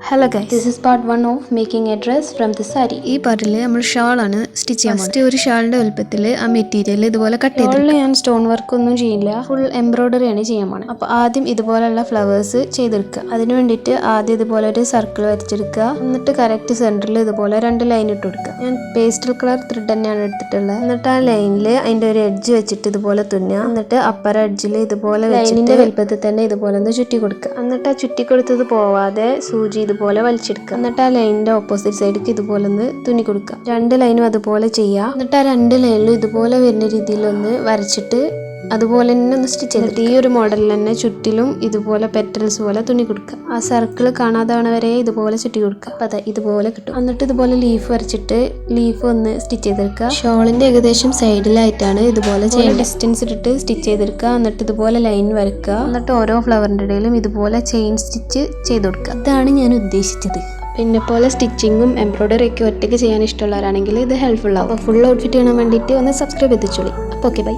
Hello guys, this is part 1 of making a dress from the saree. ഈ പാർട്ടിൽ നമ്മൾ ഷാളാണ് stitch ചെയ്യാൻ പോകുന്നത്. ഒരു ഷാളിന്റെ വലുപ്പത്തിൽ ആ മെറ്റീരിയൽ ഇതുപോലെ കട്ട് ചെയ്ത്. ഷാളിൽ ഞാൻ സ്റ്റോൺ വർക്ക് ഒന്നും ചെയ്യില്ല, ഫുൾ എംബ്രോയിഡറി ആണ് ചെയ്യാൻ പോണത്. അപ്പോൾ ആദ്യം ഇതുപോലെയുള്ള ഫ്ലവേഴ്സ് ചെയ്തെടുക്കുക. അതിന് വേണ്ടിയിട്ട് ആദ്യം ഇതുപോലെ ഒരു സർക്കിൾ വരച്ചെടുക്കുക. എന്നിട്ട് കറക്റ്റ് സെന്ററിൽ ഇതുപോലെ 2 ലൈൻ ഇട്ട് കൊടുക്കുക. ഞാൻ പേസ്റ്റൽ കളർ ത്രെഡ് തന്നെയാണ് എടുത്തിട്ടുള്ളത്. എന്നിട്ട് ആ ലൈനിൽ അതിന്റെ ഒരു എഡ്ജ് വെച്ചിട്ട് ഇതുപോലെ തുന്നുക. എന്നിട്ട് അപ്പർ എഡ്ജിൽ ഇതുപോലെ ലൈനിന്റെ വലുപ്പത്തിൽ തന്നെ ഇതുപോലെ ഒന്ന് ചുറ്റി കൊടുക്കുക. എന്നിട്ട് ആ ചുറ്റി കൊടുത്തത് പോവാതെ സൂചി ഇതുപോലെ വലിച്ചെടുക്കുക. എന്നിട്ട് ആ ലൈനിന്റെ ഓപ്പോസിറ്റ് സൈഡിലേക്ക് ഇതുപോലെ ഒന്ന് തുന്നി കൊടുക്കുക. 2 ലൈനും അതുപോലെ ചെയ്യുക. എന്നിട്ട് ആ 2 ലൈനിലും ഇതുപോലെ വരുന്ന രീതിയിൽ ഒന്ന് വരച്ചിട്ട് അതുപോലെ തന്നെ ഒന്ന് സ്റ്റിച്ച് ചെയ്തിട്ട് ഈ ഒരു മോഡലിൽ തന്നെ ചുറ്റിലും ഇതുപോലെ പെറ്റൽസ് പോലെ തുന്നി കൊടുക്കുക. ആ സർക്കിൾ കാണാതാവണ വരെ ഇതുപോലെ ചുറ്റി കൊടുക്കുക. അപ്പം അതെ ഇതുപോലെ കിട്ടും. എന്നിട്ട് ഇതുപോലെ ലീഫ് വരച്ചിട്ട് ലീഫ് ഒന്ന് സ്റ്റിച്ച് ചെയ്തെടുക്കുക. ഷോളിന്റെ ഏകദേശം സൈഡിലായിട്ടാണ് ഇതുപോലെ ചെയ്യാൻ ഡിസ്റ്റൻസ് ഇട്ടിട്ട് സ്റ്റിച്ച് ചെയ്തെടുക്കുക. എന്നിട്ട് ഇതുപോലെ ലൈൻ വരക്കുക. എന്നിട്ട് ഓരോ ഫ്ലവറിന്റെ ഇടയിലും ഇതുപോലെ ചെയിൻ സ്റ്റിച്ച് ചെയ്ത് കൊടുക്കുക. ഇതാണ് ഞാൻ ഉദ്ദേശിച്ചത്. പിന്നെ പോലെ സ്റ്റിച്ചിങ്ങും എംബ്രോയിഡറി ഒക്കെ ഒറ്റയ്ക്ക് ചെയ്യാൻ ഇഷ്ടമുള്ളവരാണെങ്കിൽ ഇത് ഹെൽപ്ഫുൾ ആവും. അപ്പോൾ ഫുൾ ഔട്ട്ഫിറ്റ് കാണാൻ വേണ്ടിയിട്ട് ഒന്ന് സബ്സ്ക്രൈബ് ചെയ്തിച്ചോളി. അപ്പോൾ ഓക്കെ ബൈ.